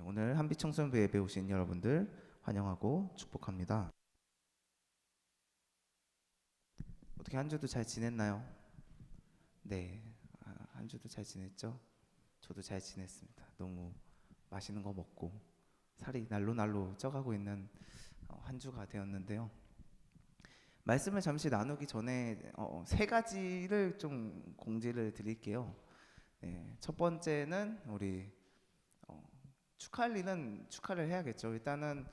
오늘 한빛청소년부 예배 오신 여러분들 환영하고 축복합니다. 어떻게 한 주도 잘 지냈나요? 네, 한 주도 잘 지냈죠? 저도 잘 지냈습니다. 너무 맛있는 거 먹고 살이 날로 쪄가고 있는 한 주가 되었는데요. 말씀을 잠시 나누기 전에 세 가지를 좀 공지를 드릴게요. 네, 첫 번째는 우리 축하할 일은 축하를 해야겠죠. 일단은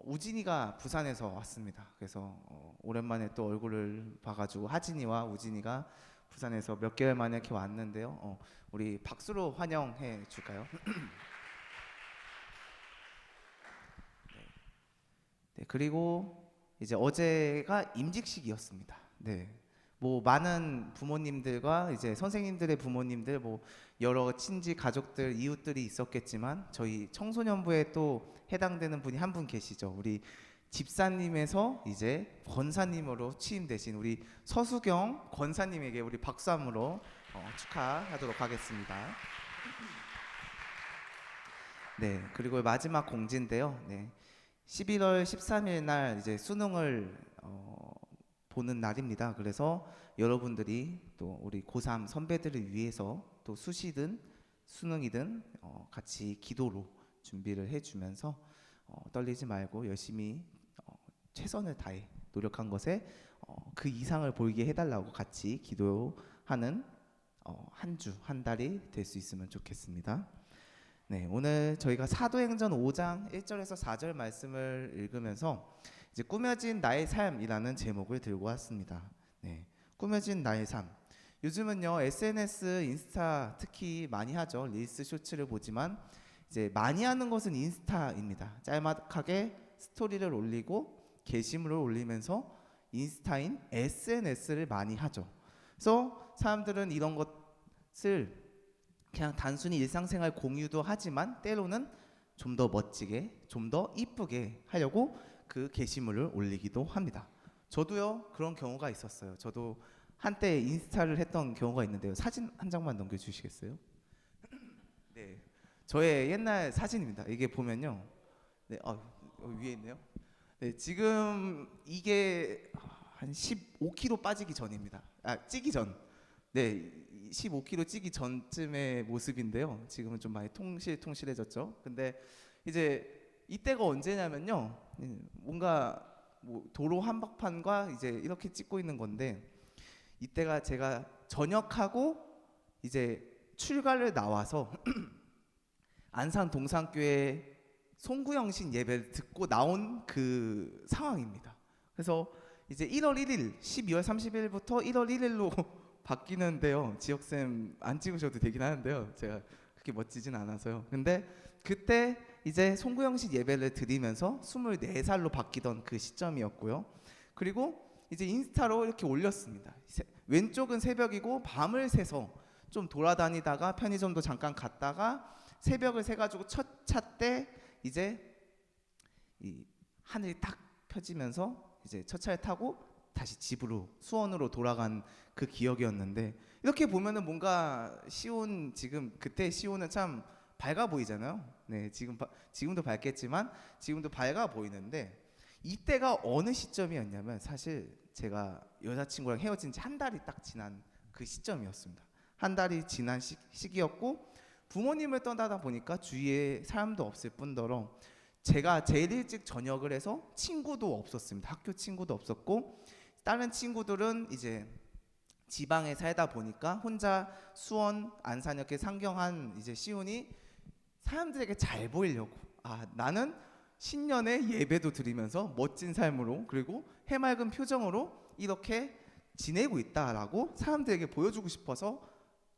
우진이가 부산에서 왔습니다. 그래서 오랜만에 또 얼굴을 봐가지고 하진이와 우진이가 부산에서 몇 개월 만에 이렇게 왔는데요. 우리 박수로 환영해 줄까요? 네, 그리고 이제 어제가 임직식이었습니다. 네. 뭐 많은 부모님들과 이제 선생님들의 부모님들 뭐 여러 친지 가족들 이웃들이 있었겠지만 저희 청소년부에 또 해당되는 분이 한 분 계시죠. 우리 집사님에서 이제 권사님으로 취임되신 우리 서수경 권사님에게 우리 박수함으로 축하하도록 하겠습니다. 네, 그리고 마지막 공지인데요. 네, 11월 13일 날 이제 수능을 보는 날입니다. 그래서 여러분들이 또 우리 고3 선배들을 위해서 또 수시든 수능이든 같이 기도로 준비를 해주면서 떨리지 말고 열심히 최선을 다해 노력한 것에 그 이상을 보이게 해달라고 같이 기도하는 한 주, 한 달이 될 수 있으면 좋겠습니다. 네, 오늘 저희가 사도행전 5장 1절에서 4절 말씀을 읽으면서 이제 꾸며진 나의 삶이라는 제목을 들고 왔습니다. 네, 꾸며진 나의 삶. 요즘은요 SNS, 인스타 특히 많이 하죠. 릴스, 쇼츠를 보지만 이제 많이 하는 것은 인스타입니다. 짤막하게 스토리를 올리고 게시물을 올리면서 인스타인 SNS를 많이 하죠. 그래서 사람들은 이런 것을 그냥 단순히 일상생활 공유도 하지만 때로는 좀 더 멋지게, 좀 더 이쁘게 하려고 그 게시물을 올리기도 합니다. 저도요 그런 경우가 있었어요. 저도 한때 인스타를 했던 경우가 있는데요. 사진 한 장만 넘겨주시겠어요? 네, 저의 옛날 사진입니다. 이게 보면요, 네, 위에 있네요. 네, 지금 이게 한 15kg 빠지기 전입니다. 찌기 전. 네, 15kg 찌기 전쯤의 모습인데요. 지금은 좀 많이 통실해졌죠. 근데 이제 이때가 언제냐면요, 뭔가 뭐 도로 한복판과 이제 이렇게 찍고 있는 건데, 이때가 제가 전역하고 이제 출가를 나와서 안산 동산교회 송구영신 예배를 듣고 나온 그 상황입니다. 그래서 이제 1월 1일, 12월 30일부터 1월 1일로 바뀌는데요. 지역쌤 안 찍으셔도 되긴 하는데요. 제가 그렇게 멋지진 않아서요. 근데 그때 이제 송구영신 예배를 드리면서 24살로 바뀌던 그 시점이었고요. 그리고 이제 인스타로 이렇게 올렸습니다. 왼쪽은 새벽이고 밤을 새서 좀 돌아다니다가 편의점도 잠깐 갔다가 새벽을 새가지고 첫 차 때 이제 이 하늘이 딱 펴지면서 이제 첫 차를 타고 다시 집으로 수원으로 돌아간 그 기억이었는데, 이렇게 보면은 뭔가 시온, 지금 그때 시온은 참 밝아 보이잖아요. 네, 지금도 밝겠지만 지금도 밝아 보이는데, 이때가 어느 시점이었냐면 사실 제가 여자친구랑 헤어진 지 한 달이 딱 지난 그 시점이었습니다. 한 달이 지난 시기였고, 부모님을 떠나다 보니까 주위에 사람도 없을 뿐더러 제가 제일 일찍 전역을 해서 친구도 없었습니다. 학교 친구도 없었고, 다른 친구들은 이제 지방에 살다 보니까 혼자 수원, 안산 이렇게 상경한 이제 시온이 사람들에게 잘 보이려고, 나는 신년에 예배도 드리면서 멋진 삶으로 그리고 해맑은 표정으로 이렇게 지내고 있다라고 사람들에게 보여주고 싶어서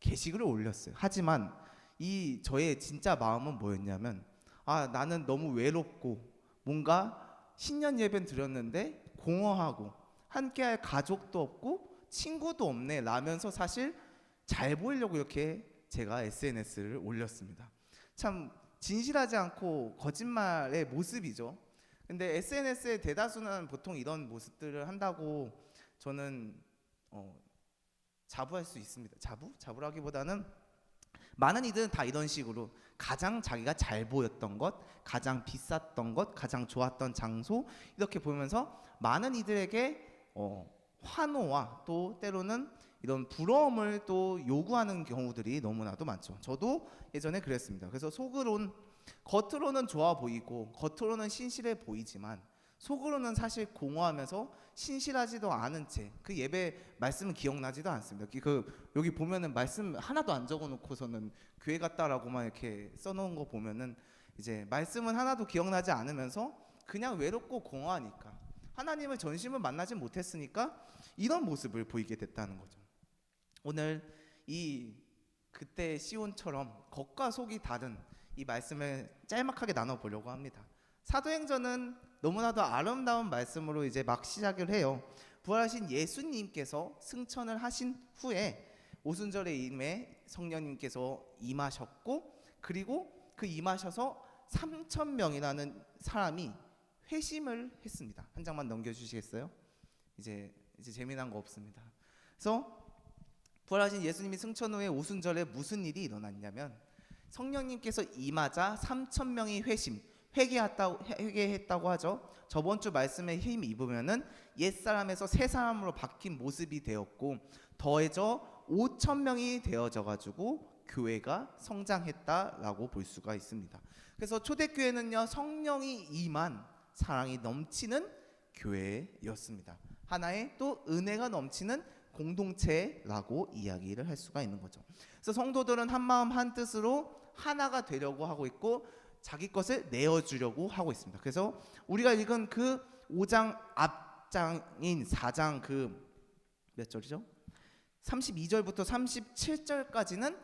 게시글을 올렸어요. 하지만 이 저의 진짜 마음은 뭐였냐면, 나는 너무 외롭고 뭔가 신년 예배는 드렸는데 공허하고 함께할 가족도 없고 친구도 없네 라면서 사실 잘 보이려고 이렇게 제가 SNS를 올렸습니다. 참 진실하지 않고 거짓말의 모습이죠. 근데 SNS의 대다수는 보통 이런 모습들을 한다고 저는 자부할 수 있습니다. 자부라기보다는 많은 이들은 다 이런 식으로 가장 자기가 잘 보였던 것, 가장 비쌌던 것, 가장 좋았던 장소 이렇게 보면서 많은 이들에게 환호와 또 때로는 이런 부러움을 또 요구하는 경우들이 너무나도 많죠. 저도 예전에 그랬습니다. 그래서 겉으로는 좋아 보이고 겉으로는 신실해 보이지만 속으로는 사실 공허하면서 신실하지도 않은 채 그 예배 말씀은 기억나지도 않습니다. 여기 보면은 말씀 하나도 안 적어놓고서는 교회 갔다라고만 이렇게 써놓은 거 보면은 이제 말씀은 하나도 기억나지 않으면서 그냥 외롭고 공허하니까 하나님을 전심을 만나지 못했으니까 이런 모습을 보이게 됐다는 거죠. 오늘 그때 시온처럼 겉과 속이 다른 이 말씀을 짤막하게 나눠보려고 합니다. 사도행전은 너무나도 아름다운 말씀으로 이제 막 시작을 해요. 부활하신 예수님께서 승천을 하신 후에 오순절에 임해 성령님께서 임하셨고 그리고 그 임하셔서 3,000명이라는 사람이 회심을 했습니다. 한 장만 넘겨주시겠어요? 이제 재미난 거 없습니다. 그래서 부활하신 예수님이 승천 후에 오순절에 무슨 일이 일어났냐면 성령님께서 임하자 3,000명이 회개했다고 하죠. 저번 주 말씀에 힘 입으면은 옛사람에서 새 사람으로 바뀐 모습이 되었고 더해져 5,000명이 되어져 가지고 교회가 성장했다라고 볼 수가 있습니다. 그래서 초대교회는요 성령이 임한 사랑이 넘치는 교회였습니다. 하나의 또 은혜가 넘치는 공동체라고 이야기를 할 수가 있는 거죠. 그래서 성도들은 한 마음 한 뜻으로 하나가 되려고 하고 있고 자기 것을 내어주려고 하고 있습니다. 그래서 우리가 읽은 그 5장 앞장인 4장 몇 절이죠? 32절부터 37절까지는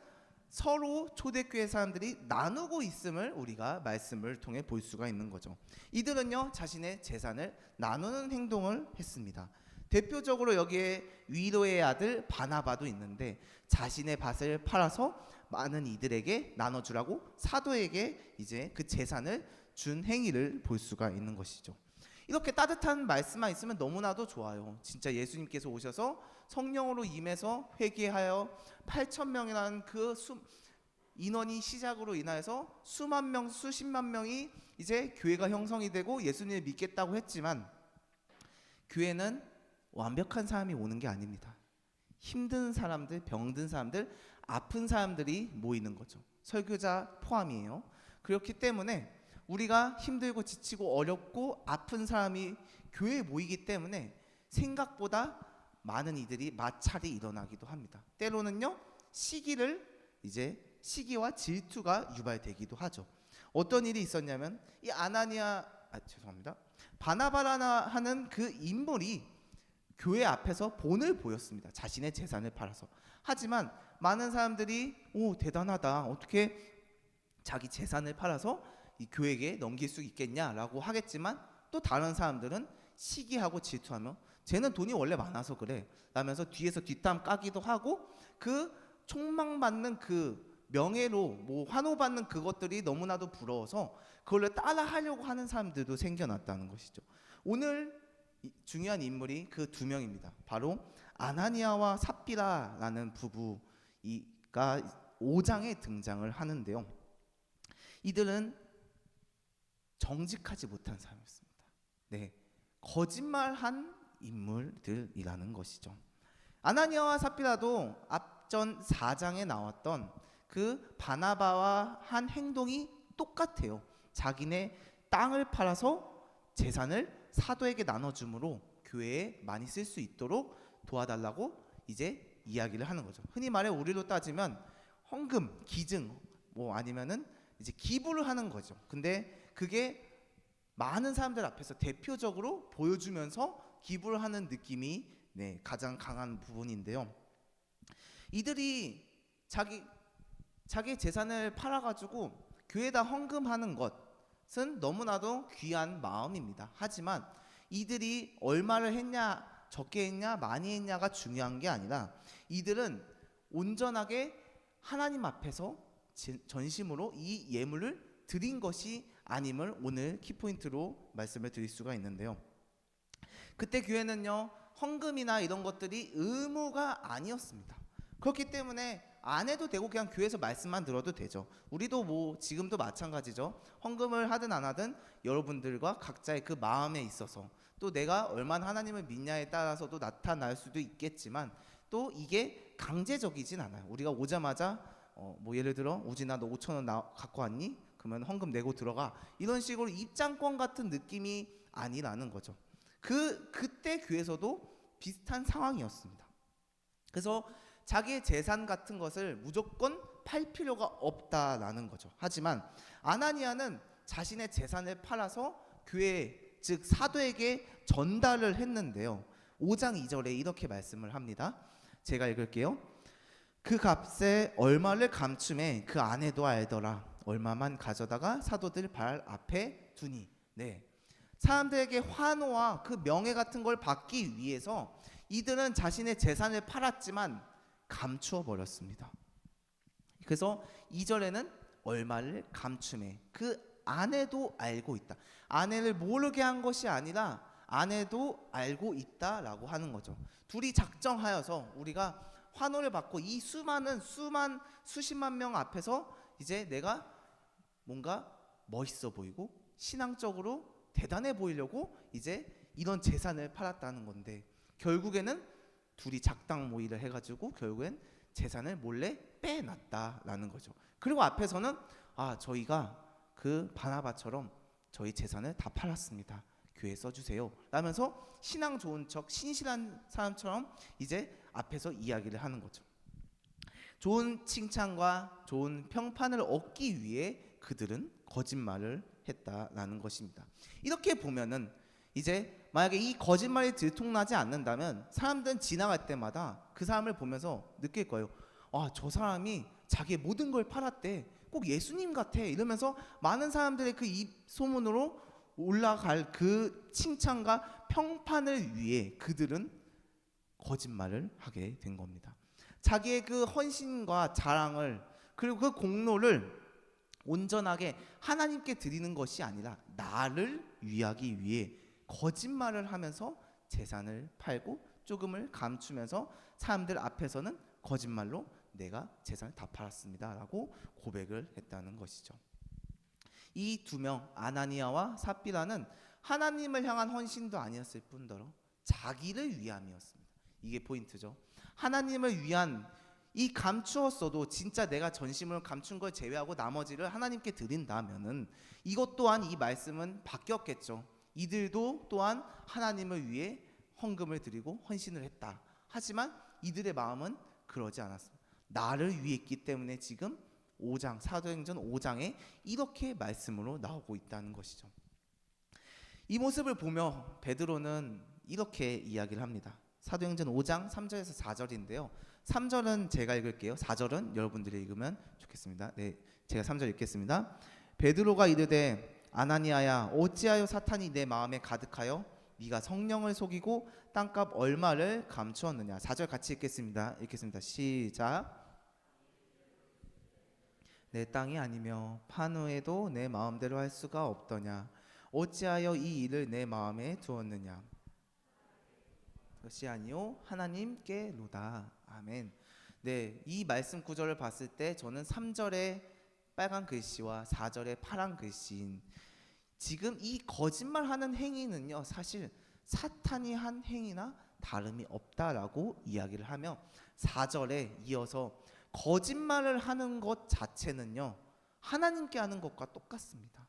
서로 초대교회 사람들이 나누고 있음을 우리가 말씀을 통해 볼 수가 있는 거죠. 이들은요 자신의 재산을 나누는 행동을 했습니다. 대표적으로 여기에 위로의 아들 바나바도 있는데 자신의 밭을 팔아서 많은 이들에게 나눠주라고 사도에게 이제 그 재산을 준 행위를 볼 수가 있는 것이죠. 이렇게 따뜻한 말씀만 있으면 너무나도 좋아요. 진짜 예수님께서 오셔서 성령으로 임해서 회개하여 8,000명이라는 그 인원이 시작으로 인하여서 수만 명, 수십만 명이 이제 교회가 형성이 되고 예수님을 믿겠다고 했지만 교회는 완벽한 사람이 오는 게 아닙니다. 힘든 사람들, 병든 사람들, 아픈 사람들이 모이는 거죠. 설교자 포함이에요. 그렇기 때문에 우리가 힘들고 지치고 어렵고 아픈 사람이 교회에 모이기 때문에 생각보다 많은 이들이 마찰이 일어나기도 합니다. 때로는요 시기와 질투가 유발되기도 하죠. 어떤 일이 있었냐면 이 바나바라 하는 그 인물이 교회 앞에서 본을 보였습니다. 자신의 재산을 팔아서. 하지만 많은 사람들이 대단하다. 어떻게 자기 재산을 팔아서 이 교회에게 넘길 수 있겠냐라고 하겠지만 또 다른 사람들은 시기하고 질투하며 쟤는 돈이 원래 많아서 그래 라면서 뒤에서 뒷담 까기도 하고 그 촉망받는 그 명예로 환호받는 그것들이 너무나도 부러워서 그걸로 따라하려고 하는 사람들도 생겨났다는 것이죠. 오늘 중요한 인물이 그 두 명입니다. 바로 아나니아와 삽비라라는 부부가 5장에 등장을 하는데요. 이들은 정직하지 못한 사람이었습니다. 거짓말한 인물들이라는 것이죠. 아나니아와 삽비라도 앞전 4장에 나왔던 그 바나바와 한 행동이 똑같아요. 자기네 땅을 팔아서 재산을 사도에게 나눠줌으로 교회에 많이 쓸 수 있도록 도와달라고 이제 이야기를 하는 거죠. 흔히 말해 우리로 따지면 헌금, 기증 아니면은 이제 기부를 하는 거죠. 근데 그게 많은 사람들 앞에서 대표적으로 보여주면서 기부를 하는 느낌이 가장 강한 부분인데요. 이들이 자기 재산을 팔아가지고 교회에다 헌금하는 것은 너무나도 귀한 마음입니다. 하지만 이들이 얼마를 했냐, 적게 했냐, 많이 했냐가 중요한 게 아니라 이들은 온전하게 하나님 앞에서 전심으로 이 예물을 드린 것이 아님을 오늘 키포인트로 말씀을 드릴 수가 있는데요. 그때 교회는요 헌금이나 이런 것들이 의무가 아니었습니다. 그렇기 때문에 안 해도 되고 그냥 교회에서 말씀만 들어도 되죠. 우리도 뭐 지금도 마찬가지죠. 헌금을 하든 안 하든 여러분들과 각자의 그 마음에 있어서 또 내가 얼마나 하나님을 믿냐에 따라서도 나타날 수도 있겠지만 또 이게 강제적이진 않아요. 우리가 오자마자 뭐 예를 들어 우진아 너 5천 원 갖고 왔니? 그러면 헌금 내고 들어가. 이런 식으로 입장권 같은 느낌이 아니라는 거죠. 그때 교회에서도 비슷한 상황이었습니다. 그래서 자기의 재산 같은 것을 무조건 팔 필요가 없다라는 거죠. 하지만 아나니아는 자신의 재산을 팔아서 교회 즉 사도에게 전달을 했는데요. 5장 2절에 이렇게 말씀을 합니다. 제가 읽을게요. 그 값에 얼마를 감춤해 그 아내도 알더라. 얼마만 가져다가 사도들 발 앞에 두니. 네. 사람들에게 환호와 그 명예 같은 걸 받기 위해서 이들은 자신의 재산을 팔았지만 감추어 버렸습니다. 그래서 2절에는 얼마를 감춤해 그 아내도 알고 있다. 아내를 모르게 한 것이 아니라 아내도 알고 있다라고 하는 거죠. 둘이 작정하여서 우리가 환호를 받고 이 수십만 명 앞에서 이제 내가 뭔가 멋있어 보이고 신앙적으로 대단해 보이려고 이제 이런 재산을 팔았다는 건데 결국에는 둘이 작당 모의를 해가지고 결국엔 재산을 몰래 빼놨다라는 거죠. 그리고 앞에서는 저희가 그 바나바처럼 저희 재산을 다 팔았습니다. 교회에 써주세요 라면서 신앙 좋은 척 신실한 사람처럼 이제 앞에서 이야기를 하는 거죠. 좋은 칭찬과 좋은 평판을 얻기 위해 그들은 거짓말을 했다라는 것입니다. 이렇게 보면은 이제 만약에 이 거짓말이 들통나지 않는다면 사람들은 지나갈 때마다 그 사람을 보면서 느낄 거예요. 저 사람이 자기의 모든 걸 팔았대. 꼭 예수님 같아. 이러면서 많은 사람들의 그 입 소문으로 올라갈 그 칭찬과 평판을 위해 그들은 거짓말을 하게 된 겁니다. 자기의 그 헌신과 자랑을 그리고 그 공로를 온전하게 하나님께 드리는 것이 아니라 나를 위하기 위해 거짓말을 하면서 재산을 팔고 조금을 감추면서 사람들 앞에서는 거짓말로 내가 재산을 다 팔았습니다 라고 고백을 했다는 것이죠. 이 두 명 아나니아와 삽비라는 하나님을 향한 헌신도 아니었을 뿐더러 자기를 위함이었습니다. 이게 포인트죠. 하나님을 위한 이 감추었어도 진짜 내가 전심을 감춘 걸 제외하고 나머지를 하나님께 드린다면은 이것 또한 이 말씀은 바뀌었겠죠. 이들도 또한 하나님을 위해 헌금을 드리고 헌신을 했다. 하지만 이들의 마음은 그러지 않았습니다. 나를 위해 했기 때문에 지금 5장 사도행전 5장에 이렇게 말씀으로 나오고 있다는 것이죠. 이 모습을 보며 베드로는 이렇게 이야기를 합니다. 사도행전 5장 3절에서 4절인데요. 3절은 제가 읽을게요. 4절은 여러분들이 읽으면 좋겠습니다. 네, 제가 3절 읽겠습니다. 베드로가 이르되 아나니아야 어찌하여 사탄이 내 마음에 가득하여 네가 성령을 속이고 땅값 얼마를 감추었느냐. 4절 같이 읽겠습니다. 시작. 내 땅이 아니며 판 후에도 내 마음대로 할 수가 없더냐. 어찌하여 이 일을 내 마음에 두었느냐. 그것이 아니요 하나님께로다. 아멘. 네, 이 말씀 구절을 봤을 때 저는 3절의 빨간 글씨와 4절의 파란 글씨인 지금 이 거짓말하는 행위는요 사실 사탄이 한 행위나 다름이 없다라고 이야기를 하며 4절에 이어서 거짓말을 하는 것 자체는요 하나님께 하는 것과 똑같습니다.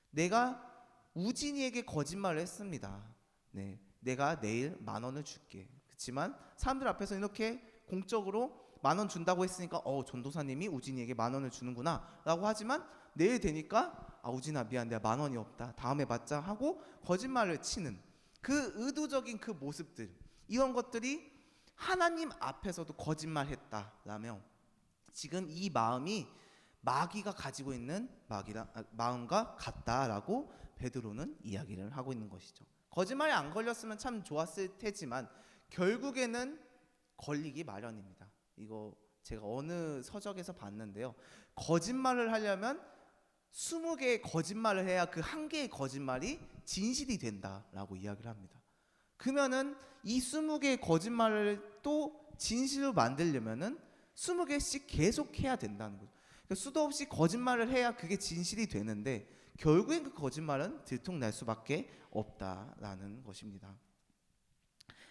내가 우진이에게 거짓말을 했습니다. 네, 내가 내일 10,000원을 줄게. 그렇지만 사람들 앞에서 이렇게 공적으로 10,000원 준다고 했으니까 전도사님이 우진이에게 10,000원을 주는구나 라고 하지만 내일 되니까 우진아 미안 내가 10,000원이 없다 다음에 받자 하고 거짓말을 치는 그 의도적인 그 모습들 이런 것들이 하나님 앞에서도 거짓말했다라며 지금 이 마음이 마귀가 가지고 있는 마음과 같다라고 베드로는 이야기를 하고 있는 것이죠. 거짓말이 안 걸렸으면 참 좋았을 테지만 결국에는 걸리기 마련입니다. 이거 제가 어느 서적에서 봤는데요. 거짓말을 하려면 20개의 거짓말을 해야 그 한 개의 거짓말이 진실이 된다라고 이야기를 합니다. 그러면은 이 20개의 거짓말을 또 진실로 만들려면은 20개씩 계속 해야 된다는 거죠. 그러니까 수도 없이 거짓말을 해야 그게 진실이 되는데 결국엔 그 거짓말은 들통날 수밖에 없다라는 것입니다.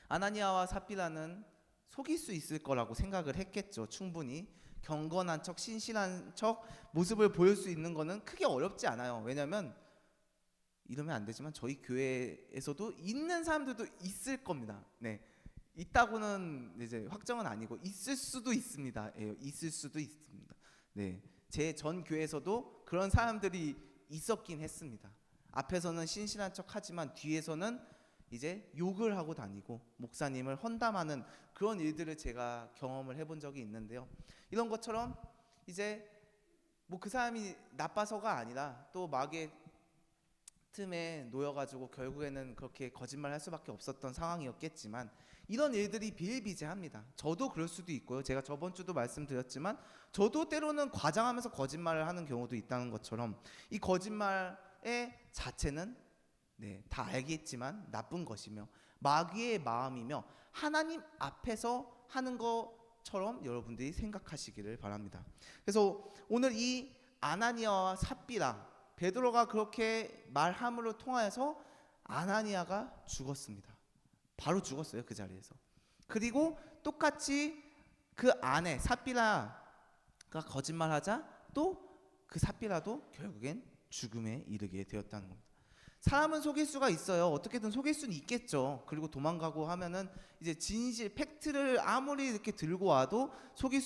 아나니아와 삽비라는 속일 수 있을 거라고 생각을 했겠죠. 충분히 경건한 척, 신실한 척 모습을 보일 수 있는 거는 크게 어렵지 않아요. 왜냐하면 이러면 안 되지만 저희 교회에서도 있는 사람들도 있을 겁니다. 네, 있다고는 이제 확정은 아니고 있을 수도 있습니다. 예, 있을 수도 있습니다. 네, 제 전 교회에서도 그런 사람들이 있었긴 했습니다. 앞에서는 신실한 척하지만 뒤에서는 이제 욕을 하고 다니고 목사님을 험담하는 그런 일들을 제가 경험을 해본 적이 있는데요. 이런 것처럼 이제 뭐 그 사람이 나빠서가 아니라 또 마귀의 틈에 놓여가지고 결국에는 그렇게 거짓말할 수밖에 없었던 상황이었겠지만 이런 일들이 비일비재합니다. 저도 그럴 수도 있고요. 제가 저번 주도 말씀드렸지만 저도 때로는 과장하면서 거짓말을 하는 경우도 있다는 것처럼 이 거짓말의 자체는 다 알겠지만 나쁜 것이며 마귀의 마음이며 하나님 앞에서 하는 것처럼 여러분들이 생각하시기를 바랍니다. 그래서 오늘 이 아나니아와 삽비라 베드로가 그렇게 말함으로 통하여서 아나니아가 죽었습니다. 바로 죽었어요, 그 자리에서. 그리고 똑같이 그 아내 삽비라가 거짓말하자 또 그 삽비라도 결국엔 죽음에 이르게 되었다는 겁니다. 사람은 속일 수가 있어요. 어떻게든 속일 수는 있겠죠. 그리고 도망가고 하면은 이제 진실, 팩트를 아무리 이렇게 들고 와도 속일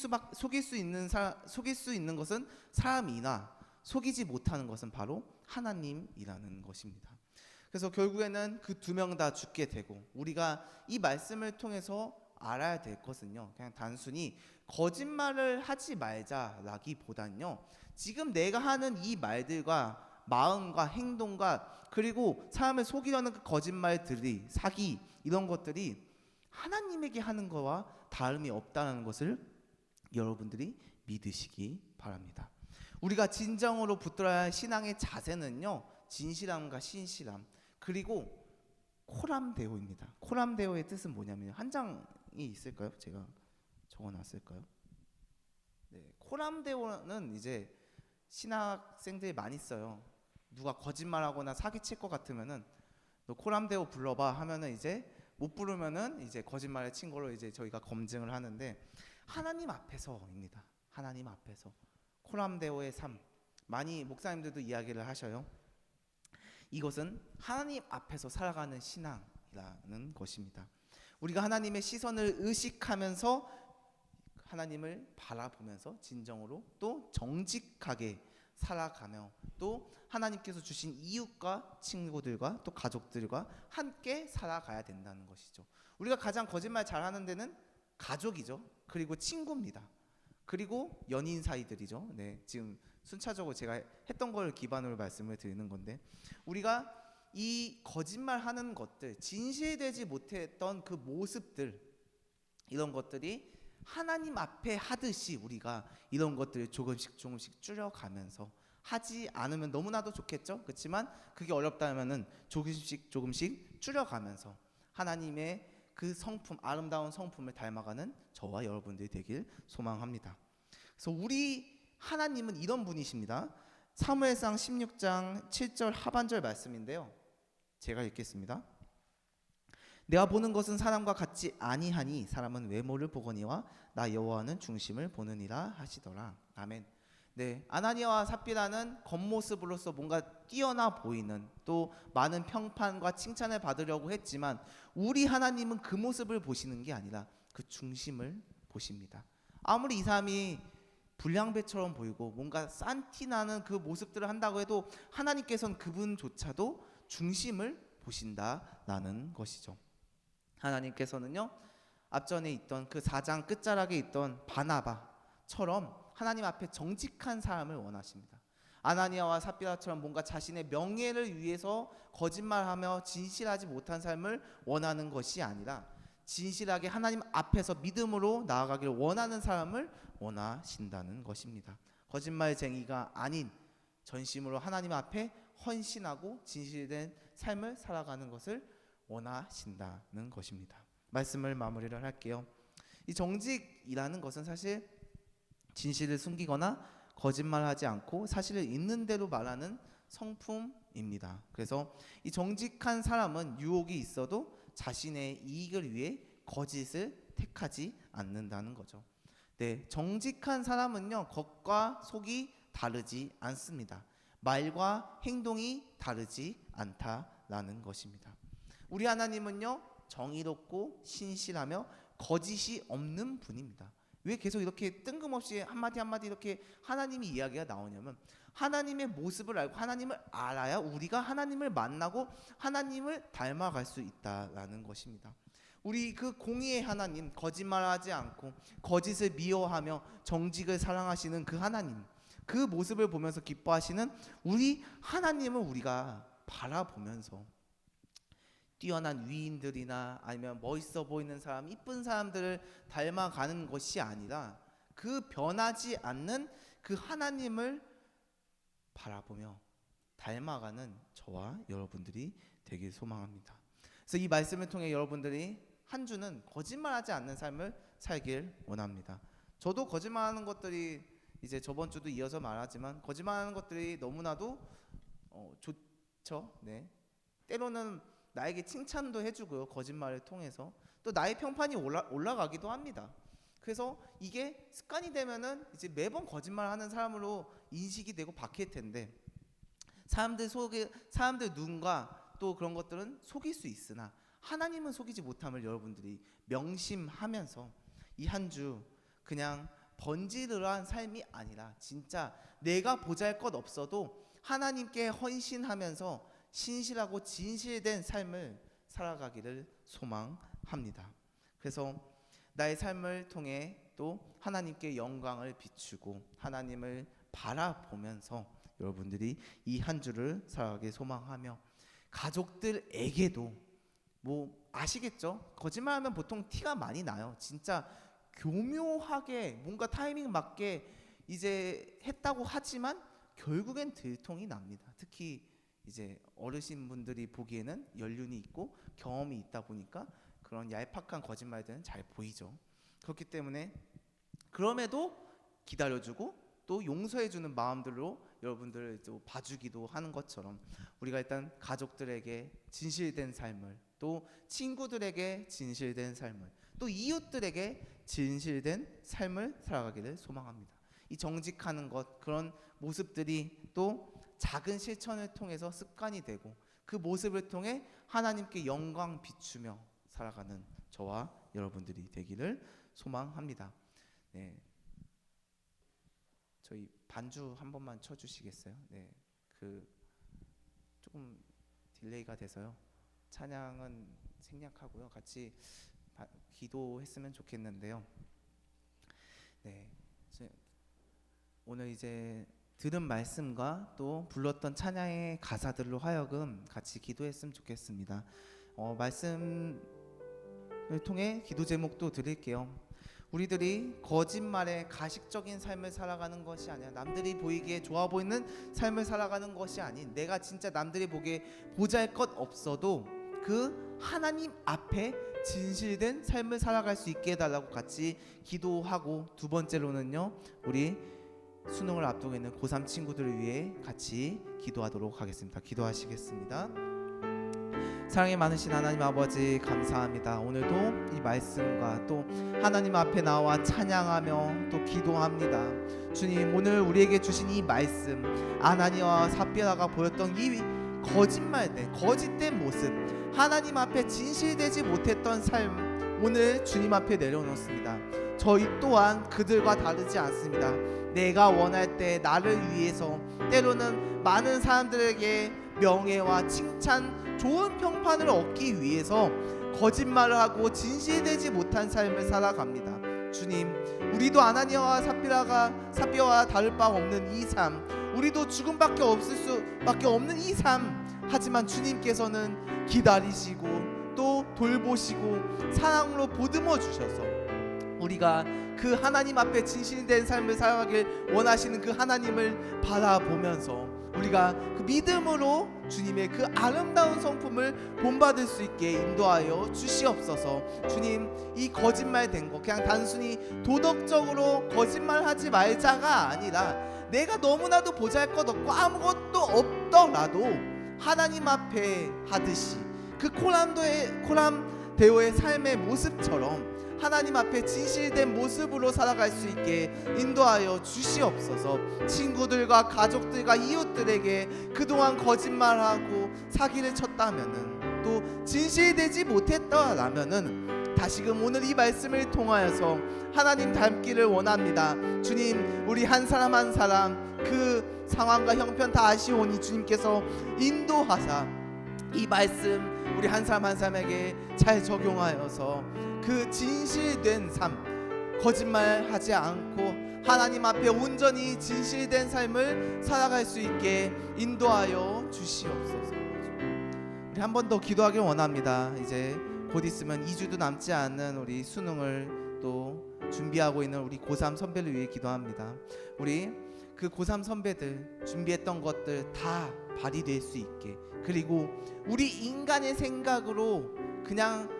수 있는 것은 사람이나 속이지 못하는 것은 바로 하나님이라는 것입니다. 그래서 결국에는 그 두 명 다 죽게 되고 우리가 이 말씀을 통해서 알아야 될 것은요, 그냥 단순히 거짓말을 하지 말자라기보단요, 지금 내가 하는 이 말들과 마음과 행동과 그리고 사람을 속이려는 그 거짓말들이 사기 이런 것들이 하나님에게 하는 거와 다름이 없다는 것을 여러분들이 믿으시기 바랍니다. 우리가 진정으로 붙들어야 할 신앙의 자세는요, 진실함과 신실함 그리고 코람데오입니다. 코람데오의 뜻은 뭐냐면 한 장이 있을까요? 제가 적어놨을까요? 네, 코람데오는 이제 신학생들이 많이 써요. 누가 거짓말하거나 사기칠 것 같으면은 너 코람데오 불러봐 하면은 이제 못 부르면은 이제 거짓말을 친 걸로 이제 저희가 검증을 하는데 하나님 앞에서입니다. 하나님 앞에서 코람데오의 삶 많이 목사님들도 이야기를 하셔요. 이것은 하나님 앞에서 살아가는 신앙이라는 것입니다. 우리가 하나님의 시선을 의식하면서 하나님을 바라보면서 진정으로 또 정직하게 살아가며 또 하나님께서 주신 이웃과 친구들과 또 가족들과 함께 살아가야 된다는 것이죠. 우리가 가장 거짓말 잘하는 데는 가족이죠. 그리고 친구입니다. 그리고 연인 사이들이죠. 네, 지금 순차적으로 제가 했던 걸 기반으로 말씀을 드리는 건데 우리가 이 거짓말하는 것들, 진실되지 못했던 그 모습들 이런 것들이 하나님 앞에 하듯이 우리가 이런 것들을 조금씩 줄여가면서 하지 않으면 너무나도 좋겠죠. 그렇지만 그게 어렵다면은 조금씩 줄여가면서 하나님의 그 성품, 아름다운 성품을 닮아가는 저와 여러분들이 되길 소망합니다. 그래서 우리 하나님은 이런 분이십니다. 사무엘상 16장 7절 하반절 말씀인데요. 제가 읽겠습니다. 내가 보는 것은 사람과 같지 아니하니 사람은 외모를 보거니와 나 여호와는 중심을 보느니라 하시더라. 아멘. 네, 아나니아와 삽비라는 겉모습으로서 뭔가 뛰어나 보이는 또 많은 평판과 칭찬을 받으려고 했지만 우리 하나님은 그 모습을 보시는 게 아니라 그 중심을 보십니다. 아무리 이 사람이 불량배처럼 보이고 뭔가 싼티나는 그 모습들을 한다고 해도 하나님께서는 그분조차도 중심을 보신다라는 것이죠. 하나님께서는요, 앞전에 있던 그 4장 끝자락에 있던 바나바처럼 하나님 앞에 정직한 사람을 원하십니다. 아나니아와 삽비라처럼 뭔가 자신의 명예를 위해서 거짓말하며 진실하지 못한 삶을 원하는 것이 아니라 진실하게 하나님 앞에서 믿음으로 나아가기를 원하는 사람을 원하신다는 것입니다. 거짓말쟁이가 아닌 전심으로 하나님 앞에 헌신하고 진실된 삶을 살아가는 것을 원하신다는 것입니다. 말씀을 마무리를 할게요. 이 정직이라는 것은 사실 진실을 숨기거나 거짓말하지 않고 사실을 있는 대로 말하는 성품입니다. 그래서 이 정직한 사람은 유혹이 있어도 자신의 이익을 위해 거짓을 택하지 않는다는 거죠. 네, 정직한 사람은요, 겉과 속이 다르지 않습니다. 말과 행동이 다르지 않다라는 것입니다. 우리 하나님은요, 정의롭고 신실하며 거짓이 없는 분입니다. 왜 계속 이렇게 뜬금없이 한마디 한마디 이렇게 하나님의 이야기가 나오냐면, 하나님의 모습을 알고 하나님을 알아야 우리가 하나님을 만나고 하나님을 닮아갈 수 있다라는 것입니다. 우리 그 공의의 하나님, 거짓말하지 않고 거짓을 미워하며 정직을 사랑하시는 그 하나님, 그 모습을 보면서 기뻐하시는 우리 하나님을 우리가 바라보면서 뛰어난 위인들이나 아니면 멋있어 보이는 사람, 이쁜 사람들을 닮아가는 것이 아니라 그 변하지 않는 그 하나님을 바라보며 닮아가는 저와 여러분들이 되길 소망합니다. 그래서 이 말씀을 통해 여러분들이 한 주는 거짓말하지 않는 삶을 살길 원합니다. 저도 거짓말하는 것들이 이제 저번 주도 이어서 말하지만 거짓말하는 것들이 너무나도 좋죠. 네. 때로는 나에게 칭찬도 해주고요. 거짓말을 통해서 또 나의 평판이 올라가기도 합니다. 그래서 이게 습관이 되면은 이제 매번 거짓말하는 사람으로 인식이 되고 바뀔 텐데, 사람들 눈과 또 그런 것들은 속일 수 있으나 하나님은 속이지 못함을 여러분들이 명심하면서 이 한 주 그냥 번지르르한 삶이 아니라 진짜 내가 보잘것 없어도 하나님께 헌신하면서 신실하고 진실된 삶을 살아가기를 소망합니다. 그래서 나의 삶을 통해 또 하나님께 영광을 비추고 하나님을 바라보면서 여러분들이 이 한 주를 살아가길 소망하며, 가족들에게도 뭐 아시겠죠? 거짓말하면 보통 티가 많이 나요. 진짜 교묘하게 뭔가 타이밍 맞게 이제 했다고 하지만 결국엔 들통이 납니다. 특히 이제 어르신분들이 보기에는 연륜이 있고 경험이 있다 보니까 그런 얄팍한 거짓말들은 잘 보이죠. 그렇기 때문에 그럼에도 기다려주고 또 용서해주는 마음들로 여러분들을 또 봐주기도 하는 것처럼, 우리가 일단 가족들에게 진실된 삶을, 또 친구들에게 진실된 삶을, 또 이웃들에게 진실된 삶을 살아가기를 소망합니다. 이 정직하는 것, 그런 모습들이 또 작은 실천을 통해서 습관이 되고 그 모습을 통해 하나님께 영광 비추며 살아가는 저와 여러분들이 되기를 소망합니다. 네, 저희 반주 한 번만 쳐주시겠어요? 네, 그 조금 딜레이가 돼서요. 찬양은 생략하고요. 같이 기도했으면 좋겠는데요. 네, 오늘 이제 들은 말씀과 또 불렀던 찬양의 가사들로 하여금 같이 기도했으면 좋겠습니다. 말씀을 통해 기도 제목도 드릴게요. 우리들이 거짓말에 가식적인 삶을 살아가는 것이 아니라, 남들이 보이기에 좋아 보이는 삶을 살아가는 것이 아닌, 내가 진짜 남들이 보기에 보잘것 없어도 그 하나님 앞에 진실된 삶을 살아갈 수 있게 해달라고 같이 기도하고, 두 번째로는요, 우리 수능을 앞두고 있는 고3 친구들을 위해 같이 기도하도록 하겠습니다. 기도하시겠습니다. 사랑이 많으신 하나님 아버지, 감사합니다. 오늘도 이 말씀과 또 하나님 앞에 나와 찬양하며 또 기도합니다. 주님, 오늘 우리에게 주신 이 말씀, 아나니아와 삽비라가 보였던 이 거짓말된, 거짓된 모습, 하나님 앞에 진실되지 못했던 삶, 오늘 주님 앞에 내려놓습니다. 저희 또한 그들과 다르지 않습니다. 내가 원할 때 나를 위해서, 때로는 많은 사람들에게 명예와 칭찬, 좋은 평판을 얻기 위해서 거짓말을 하고 진실되지 못한 삶을 살아갑니다. 주님, 우리도 아나니아와 삽비와 다를 바 없는 이 삶, 우리도 죽음밖에 없을 수밖에 없는 이 삶, 하지만 주님께서는 기다리시고 또 돌보시고 사랑으로 보듬어 주셔서 우리가 그 하나님 앞에 진실된 삶을 살아가길 원하시는 그 하나님을 바라보면서 우리가 그 믿음으로 주님의 그 아름다운 성품을 본받을 수 있게 인도하여 주시옵소서. 주님, 이 거짓말된 거 그냥 단순히 도덕적으로 거짓말하지 말자가 아니라 내가 너무나도 보잘것없고 아무것도 없더라도 하나님 앞에 하듯이 그 코람데오의 삶의 모습처럼 하나님 앞에 진실된 모습으로 살아갈 수 있게 인도하여 주시옵소서. 친구들과 가족들과 이웃들에게 그동안 거짓말하고 사기를 쳤다면은, 또 진실되지 못했더라면은 다시금 오늘 이 말씀을 통하여서 하나님 닮기를 원합니다. 주님, 우리 한 사람 한 사람 그 상황과 형편 다 아시오니 주님께서 인도하사 이 말씀 우리 한 사람 한 사람에게 잘 적용하여서 그 진실된 삶, 거짓말하지 않고 하나님 앞에 온전히 진실된 삶을 살아갈 수 있게 인도하여 주시옵소서. 우리 한 번 더 기도하길 원합니다. 이제 곧 있으면 2주도 남지 않은 우리 수능을 또 준비하고 있는 우리 고3 선배를 위해 기도합니다. 우리 그 고3 선배들 준비했던 것들 다 발휘될 수 있게, 그리고 우리 인간의 생각으로 그냥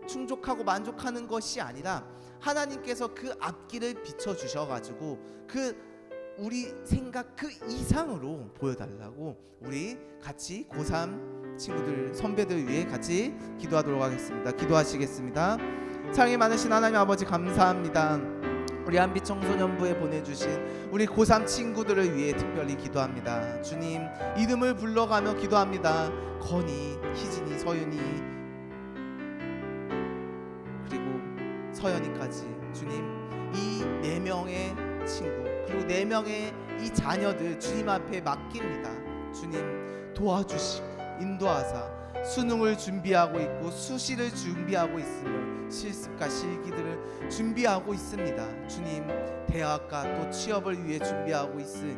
충족하고 만족하는 것이 아니라 하나님께서 그 앞길을 비춰주셔가지고 그 우리 생각 그 이상으로 보여달라고 우리 같이 고3 친구들 선배들 위해 같이 기도하도록 하겠습니다. 기도하시겠습니다. 사랑이 많으신 하나님 아버지, 감사합니다. 우리 한빛 청소년부에 보내주신 우리 고3 친구들을 위해 특별히 기도합니다. 주님, 이름을 불러가며 기도합니다. 건희, 희진이, 서윤이 서연이까지 주님, 이 4명의 친구 그리고 4명의 이 자녀들 주님 앞에 맡깁니다. 주님, 도와주시고 인도하사 수능을 준비하고 있고 수시를 준비하고 있으며 실습과 실기들을 준비하고 있습니다. 주님, 대학과 또 취업을 위해 준비하고 있으니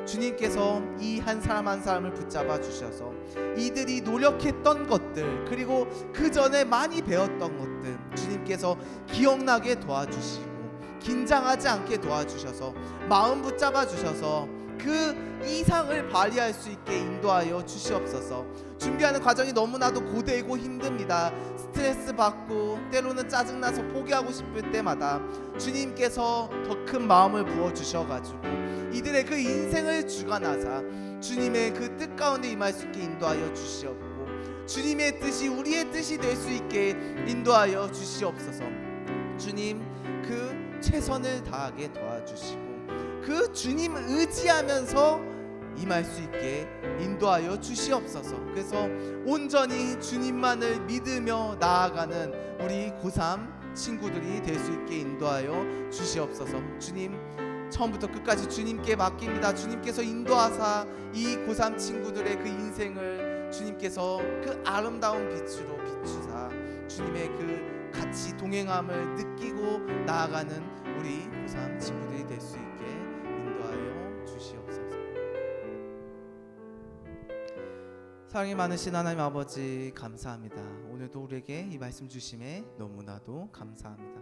주님께서 이 한 사람 한 사람을 붙잡아 주셔서 이들이 노력했던 것들 그리고 그 전에 많이 배웠던 것들 주님께서 기억나게 도와주시고 긴장하지 않게 도와주셔서 마음 붙잡아 주셔서 그 이상을 발휘할 수 있게 인도하여 주시옵소서. 준비하는 과정이 너무나도 고되고 힘듭니다. 스트레스 받고 때로는 짜증나서 포기하고 싶을 때마다 주님께서 더 큰 마음을 부어 주셔가지고 이들의 그 인생을 주관하사 주님의 그 뜻 가운데 임할 수 있게 인도하여 주시옵고 주님의 뜻이 우리의 뜻이 될 수 있게 인도하여 주시옵소서. 주님, 그 최선을 다하게 도와주시고 그 주님 의지하면서 임할 수 있게 인도하여 주시옵소서. 그래서 온전히 주님만을 믿으며 나아가는 우리 고3 친구들이 될 수 있게 인도하여 주시옵소서. 주님, 처음부터 끝까지 주님께 맡깁니다. 주님께서 인도하사 이 고3 친구들의 그 인생을 주님께서 그 아름다운 빛으로 비추사 주님의 그 같이 동행함을 느끼고 나아가는 우리 고3 친구들이 될 수 있게 인도하여 주시옵소서. 사랑이 많으신 하나님 아버지, 감사합니다. 오늘도 우리에게 이 말씀 주심에 너무나도 감사합니다.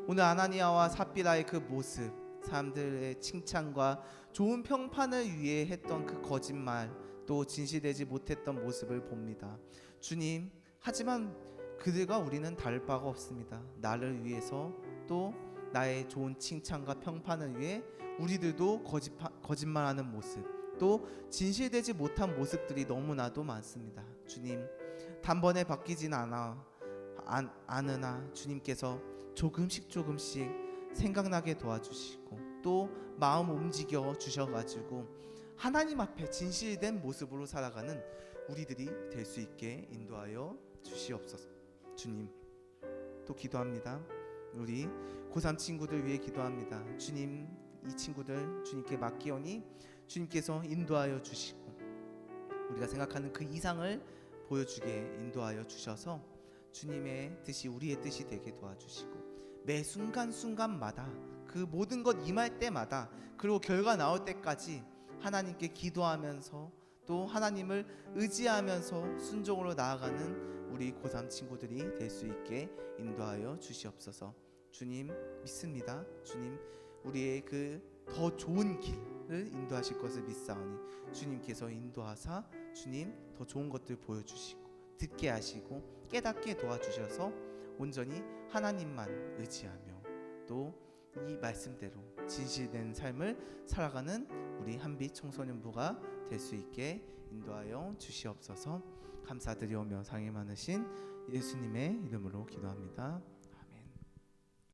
오늘 아나니아와 삽비라의 그 모습, 사람들의 칭찬과 좋은 평판을 위해 했던 그 거짓말, 또 진실되지 못했던 모습을 봅니다. 주님, 하지만 그들과 우리는 다를 바가 없습니다. 나를 위해서 또 나의 좋은 칭찬과 평판을 위해 우리들도 거짓말하는 모습, 또 진실되지 못한 모습들이 너무나도 많습니다. 주님, 단번에 바뀌진 않으나 주님께서 조금씩 생각나게 도와주시고 또 마음 움직여 주셔가지고 하나님 앞에 진실된 모습으로 살아가는 우리들이 될 수 있게 인도하여 주시옵소서. 주님, 또 기도합니다. 우리 고3 친구들 위해 기도합니다. 주님, 이 친구들 주님께 맡기오니 주님께서 인도하여 주시고 우리가 생각하는 그 이상을 보여주게 인도하여 주셔서 주님의 뜻이 우리의 뜻이 되게 도와주시고 매 순간순간마다 그 모든 것 임할 때마다 그리고 결과 나올 때까지 하나님께 기도하면서 또 하나님을 의지하면서 순종으로 나아가는 우리 고3 친구들이 될 수 있게 인도하여 주시옵소서. 주님, 믿습니다. 주님, 우리의 그 더 좋은 길, 인도하실 것을 믿사오니 주님께서 인도하사 주님 더 좋은 것들 보여주시고 듣게 하시고 깨닫게 도와주셔서 온전히 하나님만 의지하며 또 이 말씀대로 진실된 삶을 살아가는 우리 한빛 청소년부가 될 수 있게 인도하여 주시옵소서. 감사드리오며 상이 많으신 예수님의 이름으로 기도합니다.